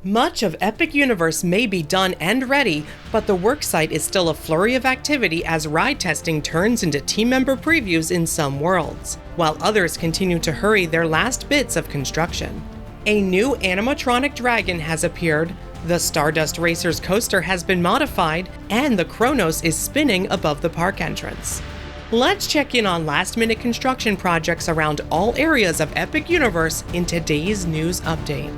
Much of Epic Universe may be done and ready, but the worksite is still a flurry of activity as ride testing turns into team member previews in some worlds, while others continue to hurry their last bits of construction. A new animatronic dragon has appeared, the Stardust Racers coaster has been modified, and the CHRONOS is spinning above the park entrance. Let's check in on last-minute construction projects around all areas of Epic Universe in today's news update.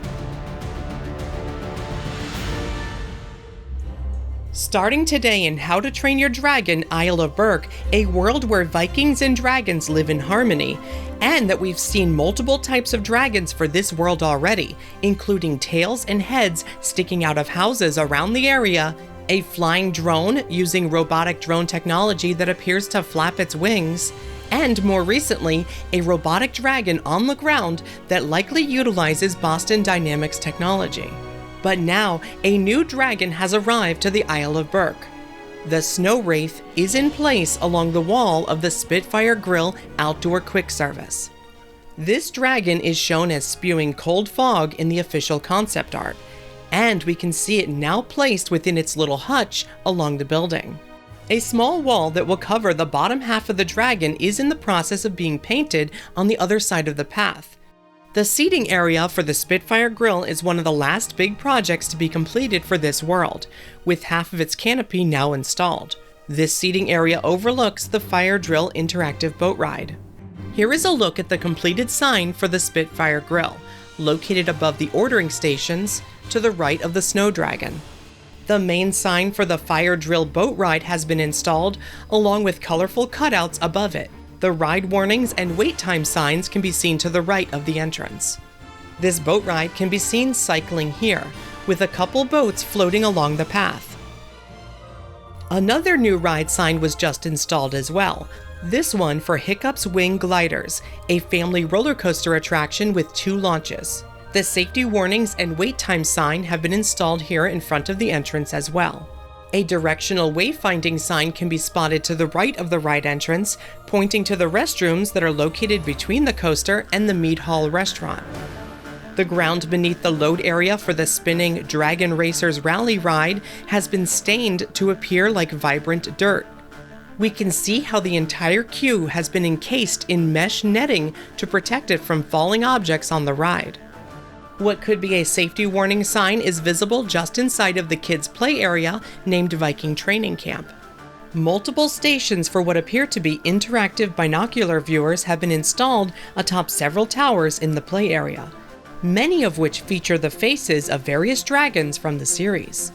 Starting today in How to Train Your Dragon Isle of Berk, a world where Vikings and dragons live in harmony, and that we've seen multiple types of dragons for this world already, including tails and heads sticking out of houses around the area, a flying drone using robotic drone technology that appears to flap its wings, and more recently, a robotic dragon on the ground that likely utilizes Boston Dynamics technology. But now, a new dragon has arrived to the Isle of Berk. The Snow Wraith is in place along the wall of the Spitfire Grill outdoor quick service. This dragon is shown as spewing cold fog in the official concept art, and we can see it now placed within its little hutch along the building. A small wall that will cover the bottom half of the dragon is in the process of being painted on the other side of the path. The seating area for the Spitfire Grill is one of the last big projects to be completed for this world, with half of its canopy now installed. This seating area overlooks the Fire Drill interactive boat ride. Here is a look at the completed sign for the Spitfire Grill, located above the ordering stations to the right of the Snow Dragon. The main sign for the Fire Drill boat ride has been installed, along with colorful cutouts above it. The ride warnings and wait time signs can be seen to the right of the entrance. This boat ride can be seen cycling here, with a couple boats floating along the path. Another new ride sign was just installed as well, this one for Hiccup's Wing Gliders, a family roller coaster attraction with 2 launches. The safety warnings and wait time sign have been installed here in front of the entrance as well. A directional wayfinding sign can be spotted to the right of the ride entrance, pointing to the restrooms that are located between the coaster and the Mead Hall restaurant. The ground beneath the load area for the spinning Dragon Racers Rally ride has been stained to appear like vibrant dirt. We can see how the entire queue has been encased in mesh netting to protect it from falling objects on the ride. What could be a safety warning sign is visible just inside of the kids' play area named Viking Training Camp. Multiple stations for what appear to be interactive binocular viewers have been installed atop several towers in the play area, many of which feature the faces of various dragons from the series.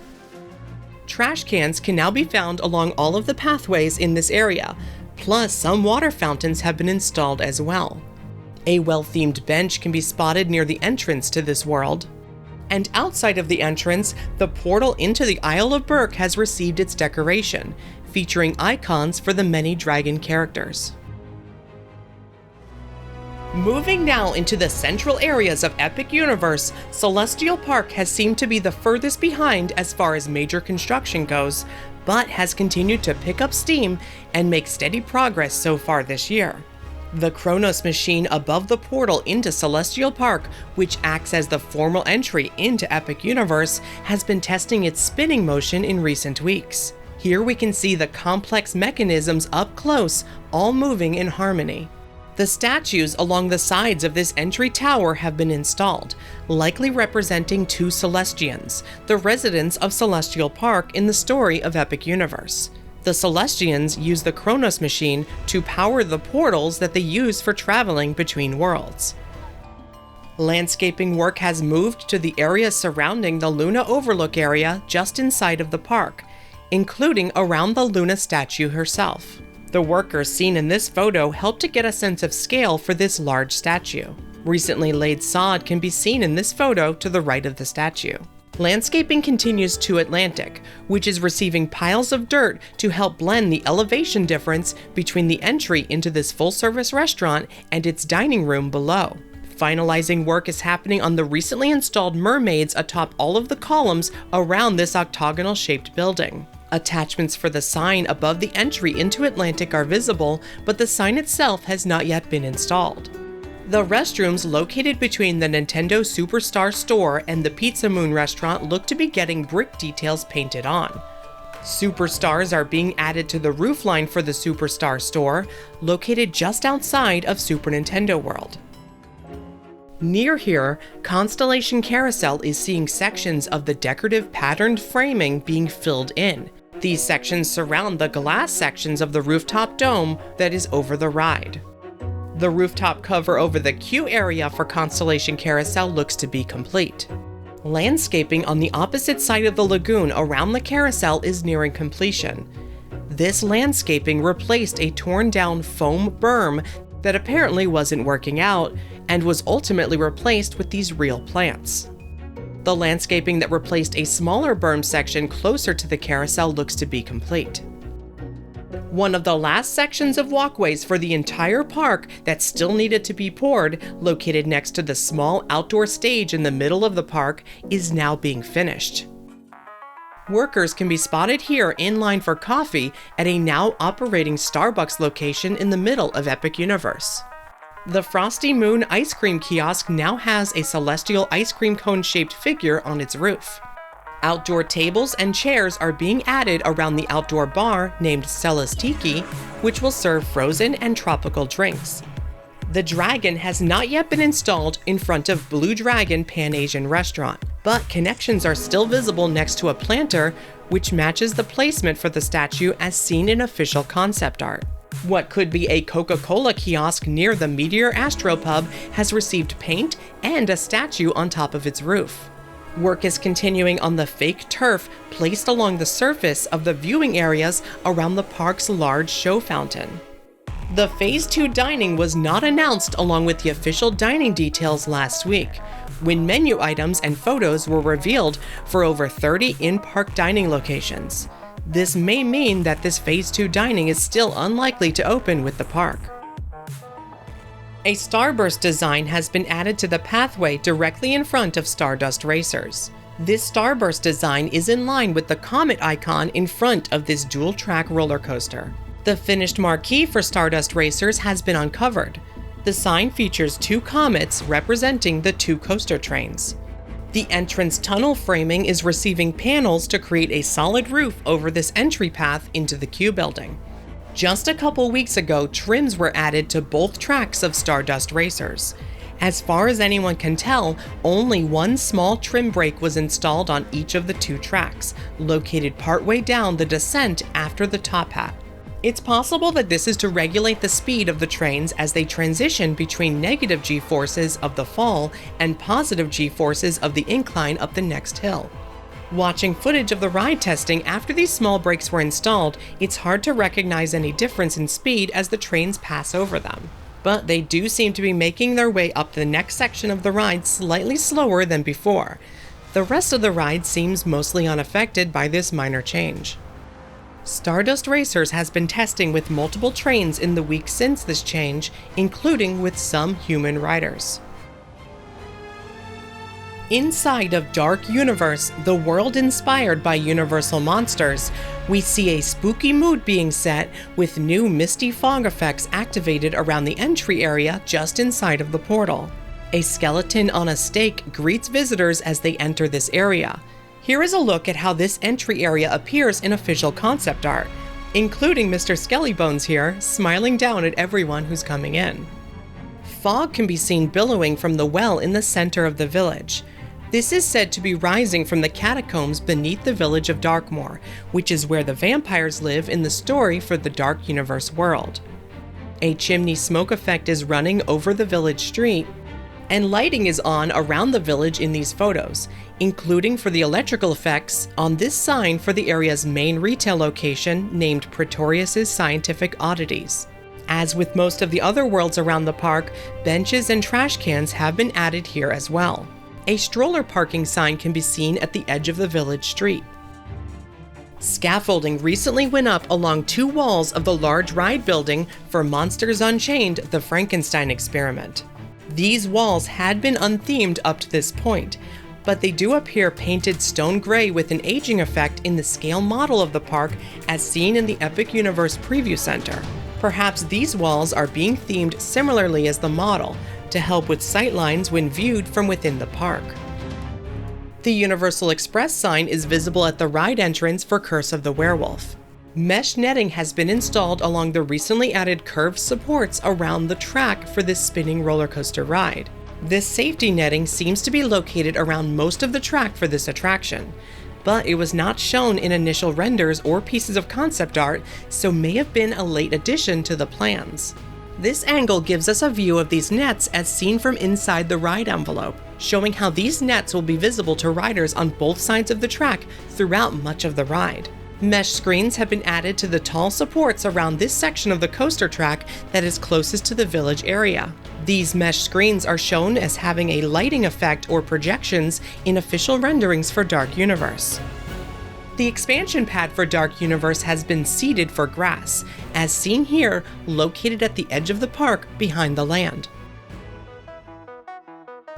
Trash cans can now be found along all of the pathways in this area, plus some water fountains have been installed as well. A well-themed bench can be spotted near the entrance to this world. And outside of the entrance, the portal into the Isle of Berk has received its decoration, featuring icons for the many dragon characters. Moving now into the central areas of Epic Universe, Celestial Park has seemed to be the furthest behind as far as major construction goes, but has continued to pick up steam and make steady progress so far this year. The CHRONOS machine above the portal into Celestial Park, which acts as the formal entry into Epic Universe, has been testing its spinning motion in recent weeks. Here we can see the complex mechanisms up close, all moving in harmony. The statues along the sides of this entry tower have been installed, likely representing 2 Celestians, the residents of Celestial Park in the story of Epic Universe. The Celestians use the CHRONOS machine to power the portals that they use for traveling between worlds. Landscaping work has moved to the areas surrounding the Luna Overlook area just inside of the park, including around the Luna statue herself. The workers seen in this photo help to get a sense of scale for this large statue. Recently laid sod can be seen in this photo to the right of the statue. Landscaping continues to Atlantic, which is receiving piles of dirt to help blend the elevation difference between the entry into this full-service restaurant and its dining room below. Finalizing work is happening on the recently installed mermaids atop all of the columns around this octagonal-shaped building. Attachments for the sign above the entry into Atlantic are visible, but the sign itself has not yet been installed. The restrooms located between the Nintendo Superstar store and the Pizza Moon restaurant look to be getting brick details painted on. Superstars are being added to the roofline for the Superstar store, located just outside of Super Nintendo World. Near here, Constellation Carousel is seeing sections of the decorative patterned framing being filled in. These sections surround the glass sections of the rooftop dome that is over the ride. The rooftop cover over the queue area for Constellation Carousel looks to be complete. Landscaping on the opposite side of the lagoon around the carousel is nearing completion. This landscaping replaced a torn-down foam berm that apparently wasn't working out and was ultimately replaced with these real plants. The landscaping that replaced a smaller berm section closer to the carousel looks to be complete. One of the last sections of walkways for the entire park that still needed to be poured, located next to the small outdoor stage in the middle of the park, is now being finished. Workers can be spotted here in line for coffee at a now operating Starbucks location in the middle of Epic Universe. The Frosty Moon ice cream kiosk now has a celestial ice cream cone-shaped figure on its roof. Outdoor tables and chairs are being added around the outdoor bar named Cella's Tiki, which will serve frozen and tropical drinks. The dragon has not yet been installed in front of Blue Dragon Pan-Asian Restaurant, but connections are still visible next to a planter, which matches the placement for the statue as seen in official concept art. What could be a Coca-Cola kiosk near the Meteor Astropub has received paint and a statue on top of its roof. Work is continuing on the fake turf placed along the surface of the viewing areas around the park's large show fountain. The Phase 2 dining was not announced along with the official dining details last week, when menu items and photos were revealed for over 30 in-park dining locations. This may mean that this Phase 2 dining is still unlikely to open with the park. A starburst design has been added to the pathway directly in front of Stardust Racers. This starburst design is in line with the comet icon in front of this dual-track roller coaster. The finished marquee for Stardust Racers has been uncovered. The sign features two comets representing the two coaster trains. The entrance tunnel framing is receiving panels to create a solid roof over this entry path into the queue building. Just a couple weeks ago, trims were added to both tracks of Stardust Racers. As far as anyone can tell, only one small trim brake was installed on each of the two tracks, located partway down the descent after the top hat. It's possible that this is to regulate the speed of the trains as they transition between negative g-forces of the fall and positive g-forces of the incline up the next hill. Watching footage of the ride testing after these small brakes were installed, it's hard to recognize any difference in speed as the trains pass over them. But they do seem to be making their way up the next section of the ride slightly slower than before. The rest of the ride seems mostly unaffected by this minor change. Stardust Racers has been testing with multiple trains in the weeks since this change, including with some human riders. Inside of Dark Universe, the world inspired by Universal monsters, we see a spooky mood being set with new misty fog effects activated around the entry area just inside of the portal. A skeleton on a stake greets visitors as they enter this area. Here is a look at how this entry area appears in official concept art, including Mr. Skellybones here, smiling down at everyone who's coming in. Fog can be seen billowing from the well in the center of the village. This is said to be rising from the catacombs beneath the village of Darkmoor, which is where the vampires live in the story for the Dark Universe world. A chimney smoke effect is running over the village street, and lighting is on around the village in these photos, including for the electrical effects on this sign for the area's main retail location named Pretorius's Scientific Oddities. As with most of the other worlds around the park, benches and trash cans have been added here as well. A stroller parking sign can be seen at the edge of the village street. Scaffolding recently went up along two walls of the large ride building for Monsters Unchained: The Frankenstein Experiment. These walls had been unthemed up to this point, but they do appear painted stone gray with an aging effect in the scale model of the park as seen in the Epic Universe Preview Center. Perhaps these walls are being themed similarly as the model, to help with sightlines when viewed from within the park. The Universal Express sign is visible at the ride entrance for Curse of the Werewolf. Mesh netting has been installed along the recently added curved supports around the track for this spinning roller coaster ride. This safety netting seems to be located around most of the track for this attraction, but it was not shown in initial renders or pieces of concept art, so may have been a late addition to the plans. This angle gives us a view of these nets as seen from inside the ride envelope, showing how these nets will be visible to riders on both sides of the track throughout much of the ride. Mesh screens have been added to the tall supports around this section of the coaster track that is closest to the village area. These mesh screens are shown as having a lighting effect or projections in official renderings for Dark Universe. The expansion pad for Dark Universe has been seeded for grass, as seen here, located at the edge of the park behind the land.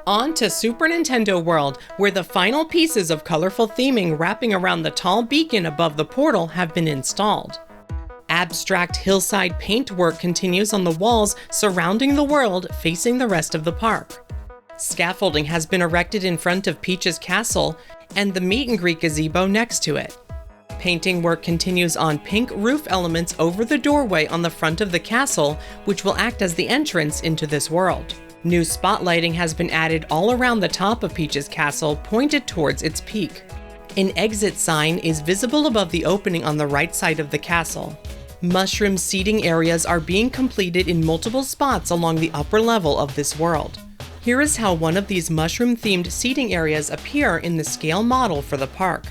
On to Super Nintendo World, where the final pieces of colorful theming wrapping around the tall beacon above the portal have been installed. Abstract hillside paintwork continues on the walls surrounding the world facing the rest of the park. Scaffolding has been erected in front of Peach's castle and the meet and greet gazebo next to it. Painting work continues on pink roof elements over the doorway on the front of the castle, which will act as the entrance into this world. New spotlighting has been added all around the top of Peach's castle, pointed towards its peak. An exit sign is visible above the opening on the right side of the castle. Mushroom seating areas are being completed in multiple spots along the upper level of this world. Here is how one of these mushroom-themed seating areas appear in the scale model for the park.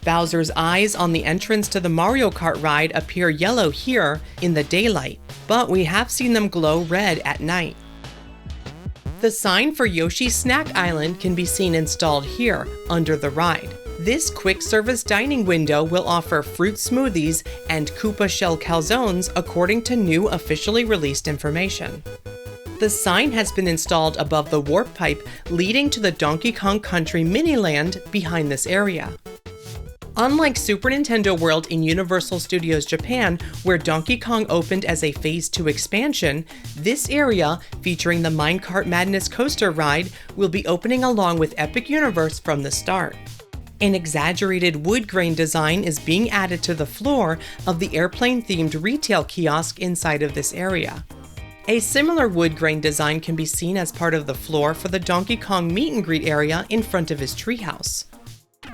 Bowser's eyes on the entrance to the Mario Kart ride appear yellow here in the daylight, but we have seen them glow red at night. The sign for Yoshi's Snack Island can be seen installed here, under the ride. This quick-service dining window will offer fruit smoothies and Koopa shell calzones according to new officially released information. The sign has been installed above the warp pipe leading to the Donkey Kong Country Miniland behind this area. Unlike Super Nintendo World in Universal Studios Japan, where Donkey Kong opened as a Phase 2 expansion, this area, featuring the Minecart Madness coaster ride, will be opening along with Epic Universe from the start. An exaggerated wood grain design is being added to the floor of the airplane-themed retail kiosk inside of this area. A similar wood grain design can be seen as part of the floor for the Donkey Kong meet and greet area in front of his treehouse.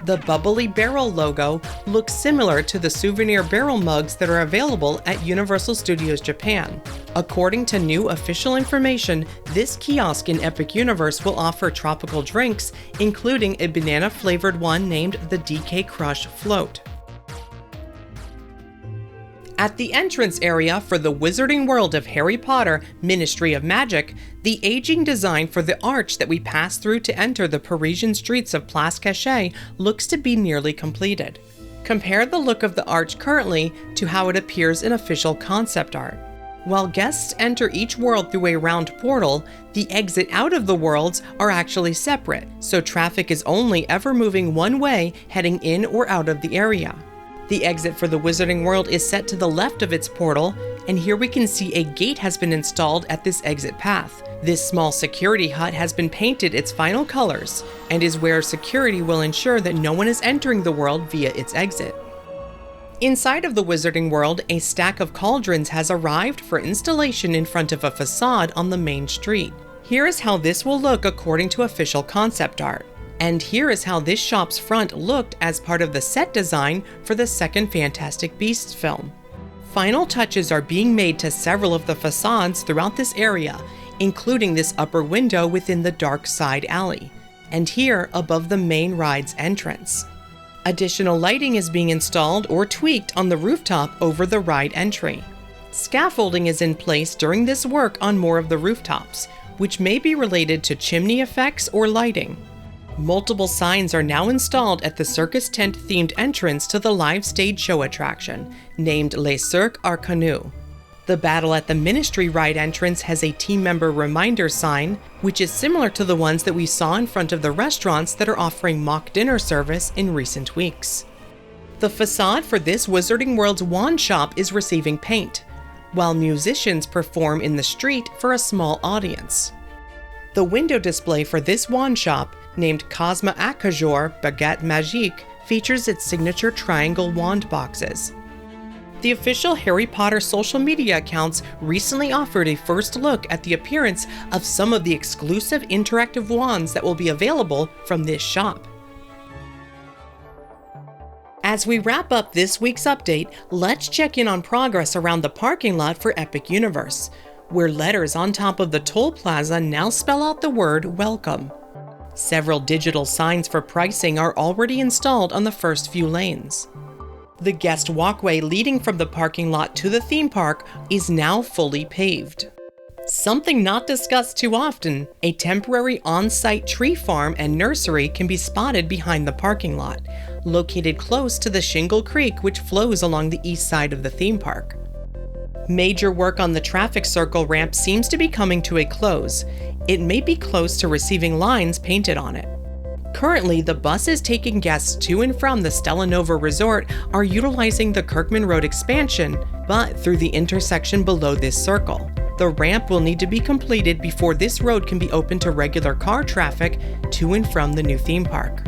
The bubbly barrel logo looks similar to the souvenir barrel mugs that are available at Universal Studios Japan. According to new official information, this kiosk in Epic Universe will offer tropical drinks, including a banana-flavored one named the DK Crush Float. At the entrance area for the Wizarding World of Harry Potter Ministry of Magic, the aging design for the arch that we pass through to enter the Parisian streets of Place Cachet looks to be nearly completed. Compare the look of the arch currently to how it appears in official concept art. While guests enter each world through a round portal, the exit out of the worlds are actually separate, so traffic is only ever moving one way heading in or out of the area. The exit for the Wizarding World is set to the left of its portal, and here we can see a gate has been installed at this exit path. This small security hut has been painted its final colors, and is where security will ensure that no one is entering the world via its exit. Inside of the Wizarding World, a stack of cauldrons has arrived for installation in front of a facade on the main street. Here is how this will look according to official concept art. And here is how this shop's front looked as part of the set design for the second Fantastic Beasts film. Final touches are being made to several of the facades throughout this area, including this upper window within the dark side alley, and here above the main ride's entrance. Additional lighting is being installed or tweaked on the rooftop over the ride entry. Scaffolding is in place during this work on more of the rooftops, which may be related to chimney effects or lighting. Multiple signs are now installed at the circus tent-themed entrance to the live stage show attraction, named Les Cirques Arcanous. The Battle at the Ministry ride entrance has a team member reminder sign, which is similar to the ones that we saw in front of the restaurants that are offering mock dinner service in recent weeks. The facade for this Wizarding World's wand shop is receiving paint, while musicians perform in the street for a small audience. The window display for this wand shop, named Cosma Akajor Baguette Magique, features its signature triangle wand boxes. The official Harry Potter social media accounts recently offered a first look at the appearance of some of the exclusive interactive wands that will be available from this shop. As we wrap up this week's update, let's check in on progress around the parking lot for Epic Universe, where letters on top of the toll plaza now spell out the word welcome. Several digital signs for pricing are already installed on the first few lanes. The guest walkway leading from the parking lot to the theme park is now fully paved. Something not discussed too often, a temporary on-site tree farm and nursery can be spotted behind the parking lot, located close to the Shingle Creek which flows along the east side of the theme park. Major work on the traffic circle ramp seems to be coming to a close. It may be close to receiving lines painted on it. Currently, the buses taking guests to and from the Stella Nova Resort are utilizing the Kirkman Road expansion, but through the intersection below this circle. The ramp will need to be completed before this road can be open to regular car traffic to and from the new theme park.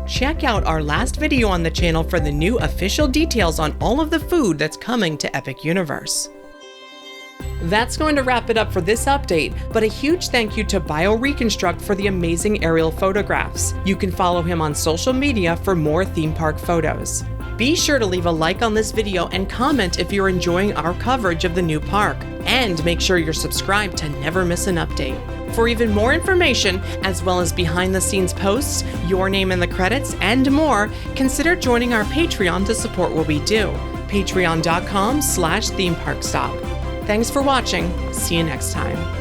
Check out our last video on the channel for the new official details on all of the food that's coming to Epic Universe. That's going to wrap it up for this update, but a huge thank you to BioReconstruct for the amazing aerial photographs. You can follow him on social media for more theme park photos. Be sure to leave a like on this video and comment if you're enjoying our coverage of the new park. And make sure you're subscribed to never miss an update. For even more information, as well as behind-the-scenes posts, your name in the credits, and more, consider joining our Patreon to support what we do. Patreon.com/themeparkstop. Thanks for watching. See you next time.